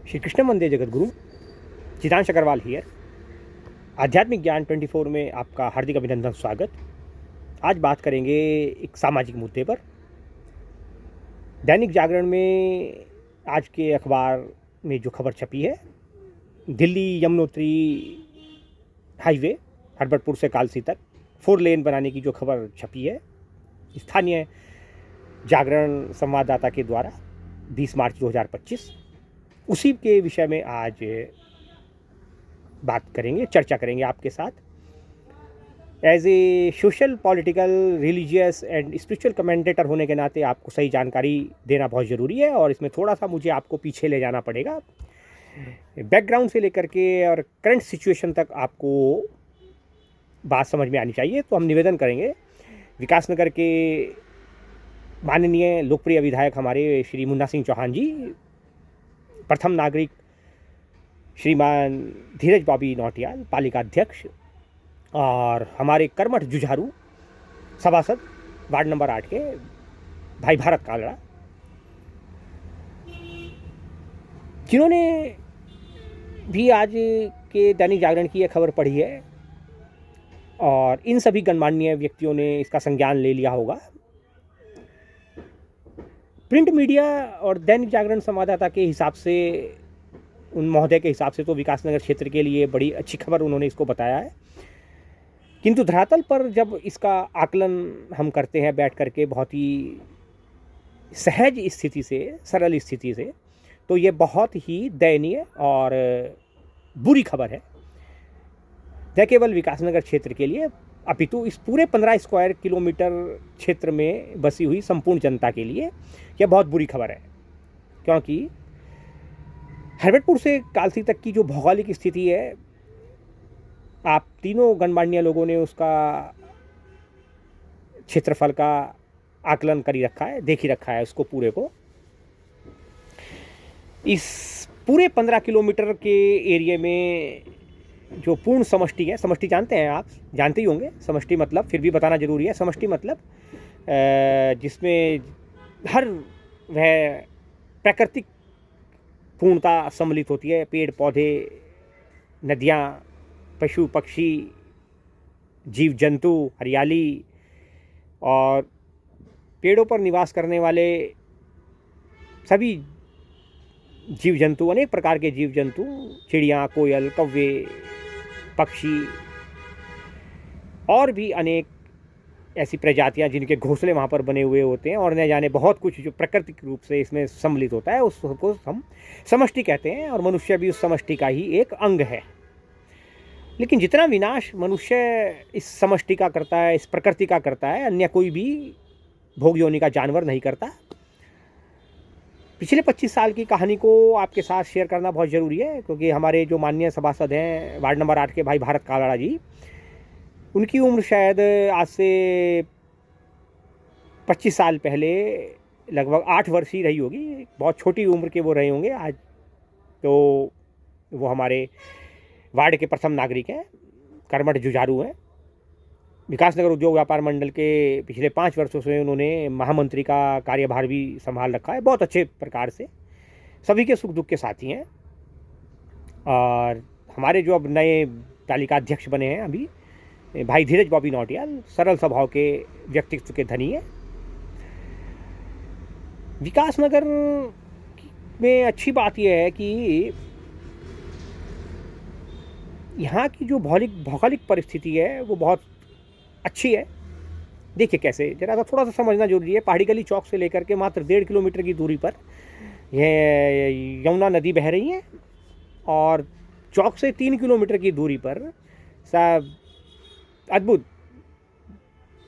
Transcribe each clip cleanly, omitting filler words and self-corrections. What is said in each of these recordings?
श्री कृष्ण वंदे जगद्गुरु। चिदांश Agarwal here. आध्यात्मिक ज्ञान 24 में आपका हार्दिक अभिनंदन, स्वागत। आज बात करेंगे एक सामाजिक मुद्दे पर। दैनिक जागरण में आज के अखबार में जो खबर छपी है, दिल्ली यमुनोत्री हाईवे हरबटपुर से कालसी तक 4 लेन बनाने की जो खबर छपी है, स्थानीय जागरण संवाददाता के द्वारा 20 मार्च 2025, उसी के विषय में आज बात करेंगे, चर्चा करेंगे आपके साथ। As a social, political, religious and spiritual commentator होने के नाते आपको सही जानकारी देना बहुत ज़रूरी है, और इसमें थोड़ा सा मुझे आपको पीछे ले जाना पड़ेगा, बैकग्राउंड से लेकर के और करंट सिचुएशन तक आपको बात समझ में आनी चाहिए। तो हम निवेदन करेंगे, विकासनगर के माननीय लोकप्रिय विधायक हमारे श्री मुन्ना सिंह चौहान जी, प्रथम नागरिक श्रीमान धीरज बॉबी नौटियाल पालिका अध्यक्ष, और हमारे कर्मठ जुझारू सभासद वार्ड नंबर 8 के भाई भारत कालड़ा, जिन्होंने भी आज के दैनिक जागरण की यह खबर पढ़ी है, और इन सभी गणमान्य व्यक्तियों ने इसका संज्ञान ले लिया होगा। प्रिंट मीडिया और दैनिक जागरण संवाददाता के हिसाब से, उन महोदय के हिसाब से तो विकासनगर क्षेत्र के लिए बड़ी अच्छी खबर उन्होंने इसको बताया है, किंतु धरातल पर जब इसका आकलन हम करते हैं बैठ करके बहुत ही सहज स्थिति से, सरल स्थिति से, तो ये बहुत ही दयनीय और बुरी खबर है, न केवल विकासनगर क्षेत्र के लिए अपितु इस पूरे 15 स्क्वायर किलोमीटर क्षेत्र में बसी हुई संपूर्ण जनता के लिए यह बहुत बुरी खबर है। क्योंकि हरबटपुर से कालसी तक की जो भौगोलिक स्थिति है, आप तीनों गणमान्य लोगों ने उसका क्षेत्रफल का आकलन कर ही रखा है, देख ही रखा है उसको पूरे को। इस पूरे 15 किलोमीटर के एरिया में जो पूर्ण समष्टि है, समष्टि जानते हैं आप, जानते ही होंगे समष्टि मतलब, फिर भी बताना जरूरी है। समष्टि मतलब जिसमें हर वह प्राकृतिक पूर्णता सम्मिलित होती है, पेड़ पौधे, नदियाँ, पशु पक्षी, जीव जंतु, हरियाली, और पेड़ों पर निवास करने वाले सभी जीव जंतु, अनेक प्रकार के जीव जंतु, चिड़िया, कोयल, कौवे, पक्षी, और भी अनेक ऐसी प्रजातियां जिनके घोंसले वहाँ पर बने हुए होते हैं, और न जाने बहुत कुछ जो प्राकृतिक रूप से इसमें सम्मिलित होता है, उसको हम समष्टि कहते हैं, और मनुष्य भी उस समष्टि का ही एक अंग है। लेकिन जितना विनाश मनुष्य इस समष्टि का करता है, इस प्रकृति का करता है, अन्य कोई भी भोग योनि का जानवर नहीं करता। पिछले 25 साल की कहानी को आपके साथ शेयर करना बहुत ज़रूरी है, क्योंकि हमारे जो माननीय सभासद हैं वार्ड नंबर 8 के भाई भारत कालड़ा जी, उनकी उम्र शायद आज से 25 साल पहले लगभग 8 वर्ष ही रही होगी, बहुत छोटी उम्र के वो रहे होंगे। आज तो वो हमारे वार्ड के प्रथम नागरिक हैं, कर्मठ जुझारू हैं। विकासनगर उद्योग व्यापार मंडल के पिछले 5 वर्षों से उन्होंने महामंत्री का कार्यभार भी संभाल रखा है, बहुत अच्छे प्रकार से, सभी के सुख दुख के साथी हैं। और हमारे जो अब नए तालिका अध्यक्ष बने हैं अभी, भाई धीरज बॉबी नौटियाल, सरल स्वभाव के व्यक्तित्व के धनी है। विकासनगर में अच्छी बात यह है कि यहाँ की जो भौगोलिक परिस्थिति है वो बहुत अच्छी है। देखिए कैसे, जरा सा थोड़ा सा समझना जरूरी है। पहाड़ी गली चौक से लेकर के मात्र 1.5 किलोमीटर की दूरी पर यह यमुना नदी बह रही है, और चौक से 3 किलोमीटर की दूरी पर सब अद्भुत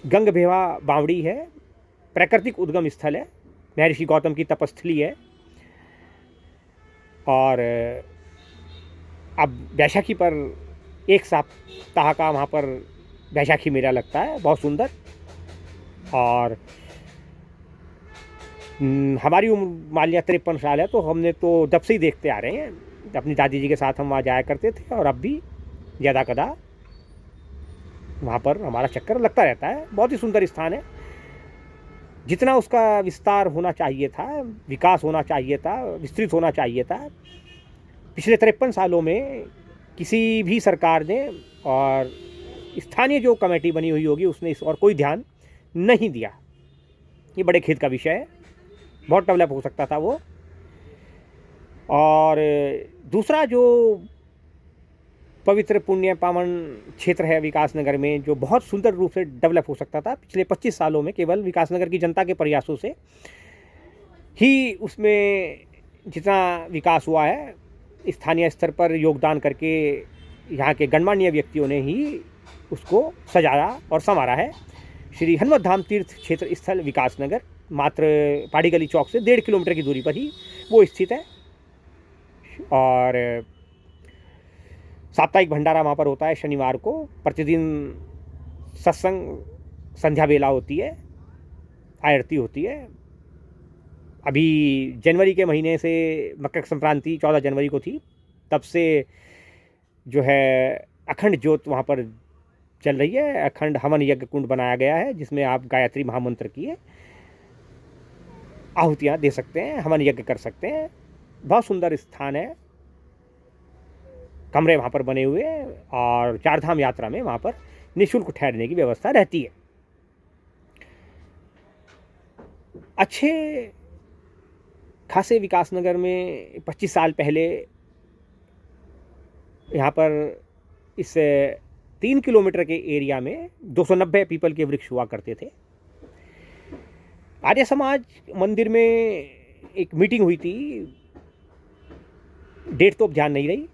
गंगभेवा बावड़ी है, प्राकृतिक उद्गम स्थल है, महर्षि गौतम की तपस्थली है। और अब बैसाखी पर एक सप्ताह का वहाँ पर बैसाखी मेला लगता है, बहुत सुंदर। और हमारी उम्र मान लिया 53 साल है, तो हमने तो जब से ही देखते आ रहे हैं, अपनी दादी जी के साथ हम वहाँ जाया करते थे, और अब भी ज़्यादा कदा वहाँ पर हमारा चक्कर लगता रहता है। बहुत ही सुंदर स्थान है, जितना उसका विस्तार होना चाहिए था, विकास होना चाहिए था, विस्तृत होना चाहिए था, पिछले 53 सालों में किसी भी सरकार ने और स्थानीय जो कमेटी बनी हुई होगी उसने इस और कोई ध्यान नहीं दिया। ये बड़े खेद का विषय है, बहुत डेवलप हो सकता था वो। और दूसरा जो पवित्र पुण्य पावन क्षेत्र है विकासनगर में, जो बहुत सुंदर रूप से डेवलप हो सकता था, पिछले 25 सालों में केवल विकासनगर की जनता के प्रयासों से ही उसमें जितना विकास हुआ है, स्थानीय स्तर पर योगदान करके यहाँ के गणमान्य व्यक्तियों ने ही उसको सजाया और संवारा है। श्री हनुमत धाम तीर्थ क्षेत्र स्थल विकासनगर मात्र पाड़ी गली चौक से 1.5 किलोमीटर की दूरी पर ही वो स्थित है। और साप्ताहिक भंडारा वहाँ पर होता है शनिवार को, प्रतिदिन सत्संग संध्या बेला होती है, आरती होती है। अभी जनवरी के महीने से मकर संक्रांति 14 जनवरी को थी, तब से जो है अखंड ज्योत वहाँ पर चल रही है। अखंड हवन यज्ञ कुंड बनाया गया है जिसमें आप गायत्री महामंत्र की आहुतियाँ दे सकते हैं, हवन यज्ञ कर सकते हैं। बहुत सुंदर स्थान है, कमरे वहाँ पर बने हुए हैं और चारधाम यात्रा में वहाँ पर निःशुल्क ठहरने की व्यवस्था रहती है। अच्छे खासे विकासनगर में 25 साल पहले यहाँ पर इस 3 किलोमीटर के एरिया में 290 पीपल के वृक्ष हुआ करते थे। आर्य समाज मंदिर में एक मीटिंग हुई थी, डेट तो अब ध्यान नहीं रही,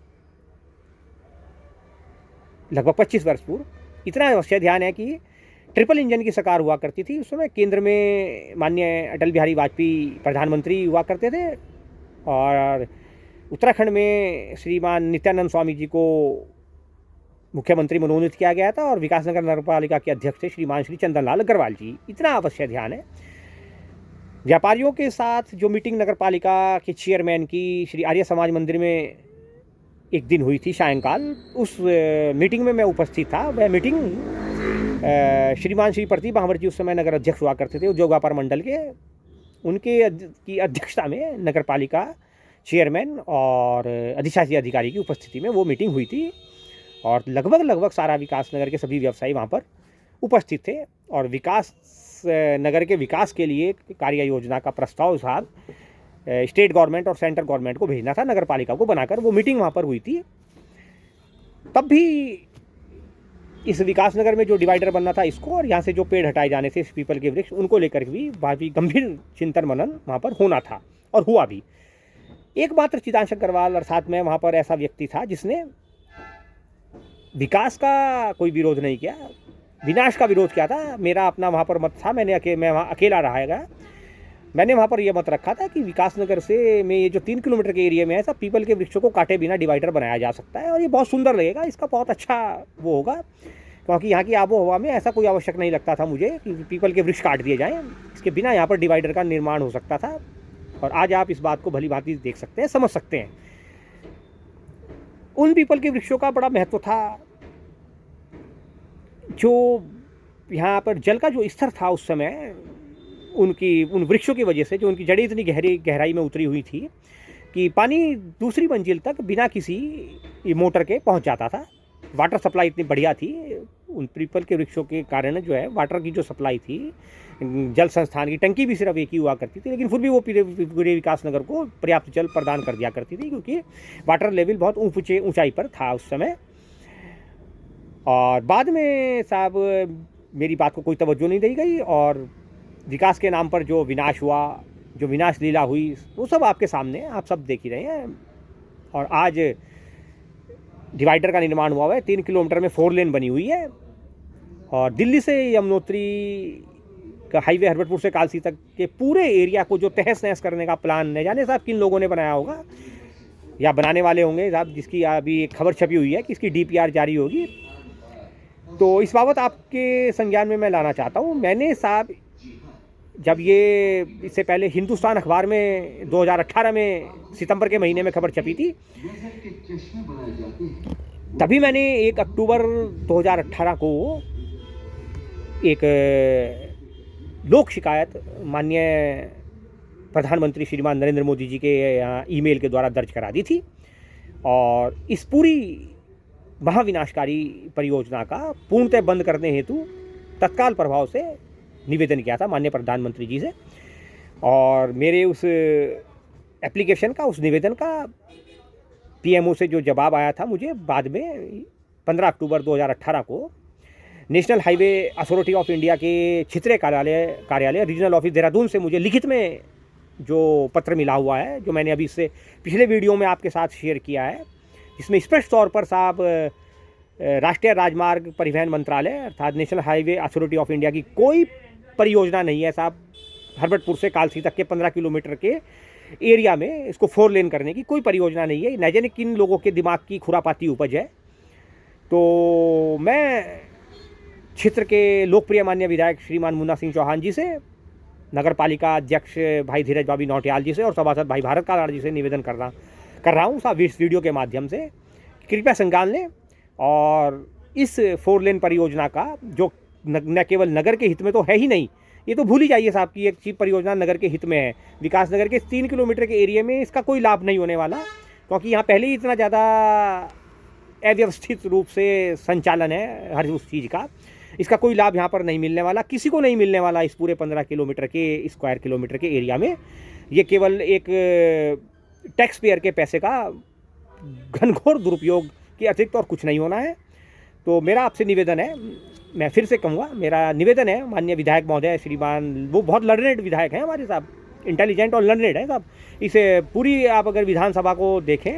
लगभग 25 वर्ष पूर्व। इतना अवश्य ध्यान है कि ट्रिपल इंजन की सरकार हुआ करती थी उस समय। केंद्र में माननीय अटल बिहारी वाजपेयी प्रधानमंत्री हुआ करते थे और उत्तराखंड में श्रीमान नित्यानंद स्वामी जी को मुख्यमंत्री मनोनीत किया गया था और विकासनगर नगर पालिका के अध्यक्ष थे श्रीमान श्री चंदन लाल अग्रवाल जी। इतना अवश्य ध्यान है। व्यापारियों के साथ जो मीटिंग नगर पालिका के चेयरमैन की श्री आर्य समाज मंदिर में एक दिन हुई थी सायंकाल, उस मीटिंग में मैं उपस्थित था। वह मीटिंग श्रीमान श्री प्रदीप महावर जी उस समय नगर अध्यक्ष हुआ करते थे उद्योग व्यापार मंडल के, उनके की अध्यक्षता में नगर पालिका चेयरमैन और अधिशासी अधिकारी की उपस्थिति में वो मीटिंग हुई थी और लगभग सारा विकासनगर के सभी व्यवसायी वहाँ पर उपस्थित थे। और विकास नगर के विकास के लिए कार्य योजना का प्रस्ताव साहब स्टेट गवर्नमेंट और सेंट्रल गवर्नमेंट को भेजना था, नगर पालिका को बनाकर वो मीटिंग वहाँ पर हुई थी। तब भी इस विकासनगर में जो डिवाइडर बनना था इसको, और यहाँ से जो पेड़ हटाए जाने थे पीपल के वृक्ष, उनको लेकर भी काफ़ी गंभीर चिंतन मनन वहाँ पर होना था और हुआ भी। एकमात्र चिदांशु अग्रवाल अर्थात मैं वहाँ पर ऐसा व्यक्ति था जिसने विकास का कोई विरोध नहीं किया, विनाश का विरोध किया था। मेरा अपना वहाँ पर मत था, मैं वहाँ अकेला रहा। मैंने वहाँ पर यह मत रखा था कि विकासनगर से में ये जो 3 किलोमीटर के एरिया में है सब पीपल के वृक्षों को काटे बिना डिवाइडर बनाया जा सकता है और ये बहुत सुंदर लगेगा, इसका बहुत अच्छा वो होगा। क्योंकि यहाँ की आबो हवा में ऐसा कोई आवश्यक नहीं लगता था मुझे कि पीपल के वृक्ष काट दिए जाएँ, इसके बिना यहाँ पर डिवाइडर का निर्माण हो सकता था। और आज आप इस बात को भली भांति देख सकते हैं, समझ सकते हैं। उन पीपल के वृक्षों का बड़ा महत्व था। जो यहाँ पर जल का जो स्तर था उस समय, उन वृक्षों की वजह से जो उनकी जड़ें इतनी गहराई में उतरी हुई थी कि पानी दूसरी मंजिल तक बिना किसी मोटर के पहुँच जाता था। वाटर सप्लाई इतनी बढ़िया थी उन पीपल के वृक्षों के कारण, जो है वाटर की जो सप्लाई थी, जल संस्थान की टंकी भी सिर्फ एक ही हुआ करती थी, लेकिन फिर भी वो पूरे विकासनगर को पर्याप्त जल प्रदान कर दिया करती थी क्योंकि वाटर लेवल बहुत ऊंचाई पर था उस समय। और बाद में साहब मेरी बात को कोई तवज्जो नहीं दी गई और विकास के नाम पर जो विनाश हुआ, जो विनाश लीला हुई, वो सब आपके सामने, आप सब देख ही रहे हैं। और आज डिवाइडर का निर्माण हुआ है, 3 किलोमीटर में 4 लेन बनी हुई है और दिल्ली से यमुनोत्री का हाईवे हरबटपुर से कालसी तक के पूरे एरिया को जो तहस नहस करने का प्लान न जाने साहब किन लोगों ने बनाया होगा या बनाने वाले होंगे साहब, जिसकी अभी एक खबर छपी हुई है कि इसकी DPR जारी होगी। तो इस बाबत आपके संज्ञान में मैं लाना चाहता हूँ। मैंने साहब जब ये इससे पहले हिंदुस्तान अखबार में 2018 में सितंबर के महीने में खबर छपी थी, तभी मैंने 1 अक्टूबर 2018 को एक लोक शिकायत माननीय प्रधानमंत्री श्रीमान नरेंद्र मोदी जी के ईमेल के द्वारा दर्ज करा दी थी और इस पूरी महाविनाशकारी परियोजना का पूर्णतः बंद करने हेतु तत्काल प्रभाव से निवेदन किया था माननीय प्रधानमंत्री जी से। और मेरे उस एप्लीकेशन का, उस निवेदन का पीएमओ से जो जवाब आया था मुझे बाद में 15 अक्टूबर 2018 को national highway authority of India के क्षेत्रीय कार्यालय रीजनल ऑफिस देहरादून से मुझे लिखित में जो पत्र मिला हुआ है, जो मैंने अभी इससे पिछले वीडियो में आपके साथ शेयर किया है, जिसमें स्पष्ट तौर पर साहब राष्ट्रीय राजमार्ग परिवहन मंत्रालय अर्थात national highway authority of India की कोई परियोजना नहीं है साहब, हरबटपुर से कालसी तक के 15 किलोमीटर के एरिया में इसको 4 लेन करने की कोई परियोजना नहीं है। न जाने किन लोगों के दिमाग की खुरापाती उपज है। तो मैं क्षेत्र के लोकप्रिय माननीय विधायक श्रीमान मुन्ना सिंह चौहान जी से, नगर पालिका अध्यक्ष भाई धीरज बाबी नौटियाल जी से और सभासद भाई भारत कालाड़ जी से निवेदन कर रहा हूँ साहब इस वीडियो के माध्यम से, कृपया संज्ञान लें और इस 4 लेन परियोजना का, जो न केवल नगर के हित में तो है ही नहीं, ये तो भूल ही जाइए साहब कि एक चीज परियोजना नगर के हित में है। विकास नगर के 3 किलोमीटर के एरिया में इसका कोई लाभ नहीं होने वाला, क्योंकि यहाँ पहले ही इतना ज़्यादा अव्यवस्थित रूप से संचालन है हर उस चीज़ का। इसका कोई लाभ यहाँ पर नहीं मिलने वाला, किसी को नहीं मिलने वाला इस पूरे 15 किलोमीटर के स्क्वायर किलोमीटर के एरिया में। ये केवल एक टैक्स पेयर के पैसे का घनघोर दुरुपयोग के अतिरिक्त और कुछ नहीं होना है। तो मेरा आपसे निवेदन है, मैं फिर से कहूँगा, मेरा निवेदन है माननीय विधायक महोदय श्रीमान, वो बहुत लर्नेड विधायक हैं हमारे साहब, इंटेलिजेंट और लर्नेड है साहब। इसे पूरी आप अगर विधानसभा को देखें,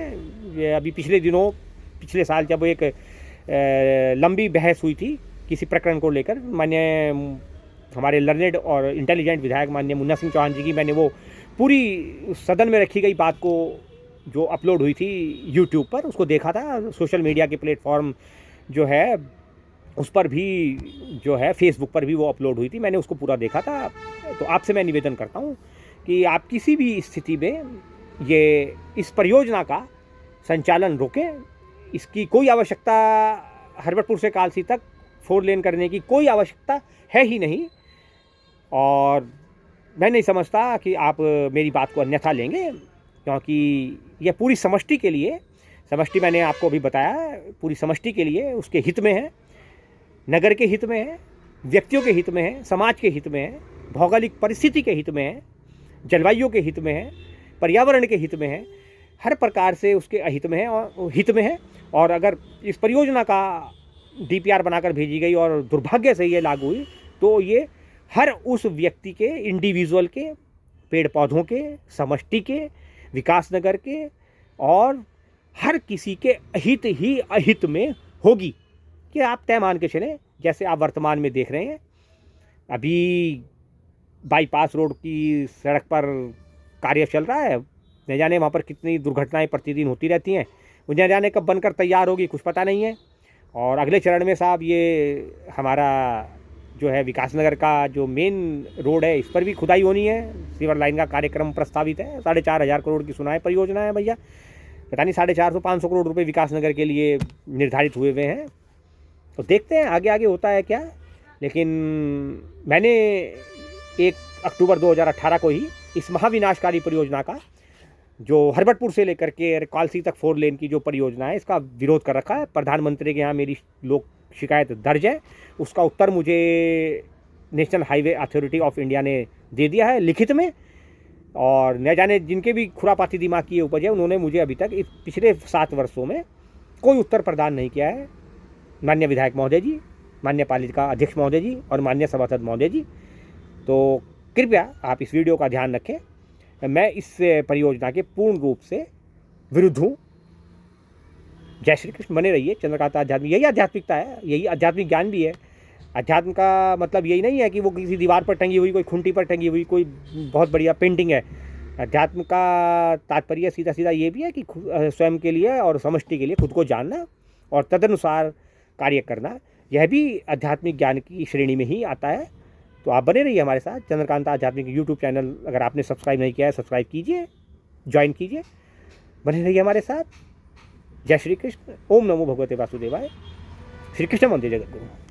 ये अभी पिछले साल जब एक लंबी बहस हुई थी किसी प्रकरण को लेकर, माननीय हमारे लर्नेड और इंटेलिजेंट विधायक माननीय मुन्ना सिंह चौहान जी की, मैंने वो पूरी सदन में रखी गई बात को जो अपलोड हुई थी यूट्यूब पर, उसको देखा था। सोशल मीडिया के प्लेटफॉर्म जो है उस पर भी, जो है फेसबुक पर भी वो अपलोड हुई थी, मैंने उसको पूरा देखा था। तो आपसे मैं निवेदन करता हूँ कि आप किसी भी स्थिति में ये इस परियोजना का संचालन रोकें। इसकी कोई आवश्यकता, हरबटपुर से कालसी तक 4 लेन करने की कोई आवश्यकता है ही नहीं, और मैं नहीं समझता कि आप मेरी बात को अन्यथा लेंगे, क्योंकि यह पूरी समष्टि के लिए, समष्टि मैंने आपको अभी बताया, पूरी समष्टि के लिए, उसके हित में है, नगर के हित में है, व्यक्तियों के हित में है, समाज के हित में है, भौगोलिक परिस्थिति के हित में है, जलवायु के हित में है, पर्यावरण के हित में है, हर प्रकार से उसके अहित में है और हित में है। और अगर इस परियोजना का डीपीआर बनाकर भेजी गई और दुर्भाग्य से ये लागू हुई, तो ये हर उस व्यक्ति के, इंडिविजुअल के, पेड़ पौधों के, समष्टि के, विकास नगर के और हर किसी के अहित ही अहित में होगी। कि आप तय मान के चलें, जैसे आप वर्तमान में देख रहे हैं, अभी बाईपास रोड की सड़क पर कार्य चल रहा है, न जाने वहाँ पर कितनी दुर्घटनाएं प्रतिदिन होती रहती हैं, न जाने कब बनकर तैयार होगी कुछ पता नहीं है। और अगले चरण में साहब ये हमारा जो है विकास नगर का जो मेन रोड है, इस पर भी खुदाई होनी है, सीवर लाइन का कार्यक्रम प्रस्तावित है। 4,500 करोड़ की सुनाई परियोजना है भैया, पता नहीं 450-500 करोड़ रुपए विकास नगर के लिए निर्धारित हुए हैं। तो देखते हैं आगे आगे होता है क्या। लेकिन मैंने 1 अक्टूबर 2018 को ही इस महाविनाशकारी परियोजना का, जो हरबटपुर से लेकर के कालसी तक 4 लेन की जो परियोजना है, इसका विरोध कर रखा है। प्रधानमंत्री के यहाँ मेरी लोक शिकायत दर्ज है, उसका उत्तर मुझे national highway authority of India ने दे दिया है लिखित में। और न जाने जिनके भी खुरापाती दिमाग की उपज है, उन्होंने मुझे अभी तक इस पिछले 7 वर्षों में कोई उत्तर प्रदान नहीं किया है। माननीय विधायक महोदय जी, माननीय पालिका अध्यक्ष महोदय जी और माननीय सभासद महोदय जी, तो कृपया आप इस वीडियो का ध्यान रखें। मैं इस परियोजना के पूर्ण रूप से विरुद्ध हूँ। जय श्री कृष्ण, बने रहिए। चंद्रकांता आध्यात्मिक, यही आध्यात्मिकता है, यही आध्यात्मिक ज्ञान भी है। अध्यात्म का मतलब यही नहीं है कि वो किसी दीवार पर टंगी हुई, कोई खूंटी पर टंगी हुई कोई बहुत बढ़िया पेंटिंग है। अध्यात्म का तात्पर्य सीधा सीधा ये भी है कि स्वयं के लिए और समष्टि के लिए खुद को जानना और तदनुसार कार्य करना, यह भी आध्यात्मिक ज्ञान की श्रेणी में ही आता है। तो आप बने रहिए हमारे साथ। चंद्रकांता आध्यात्मिक यूट्यूब चैनल अगर आपने सब्सक्राइब नहीं किया है, सब्सक्राइब कीजिए, ज्वाइन कीजिए, बने रहिए हमारे साथ। जय श्री कृष्ण। ओम नमो भगवते वासुदेवाय। श्री कृष्ण वंदे जगद्गुरु।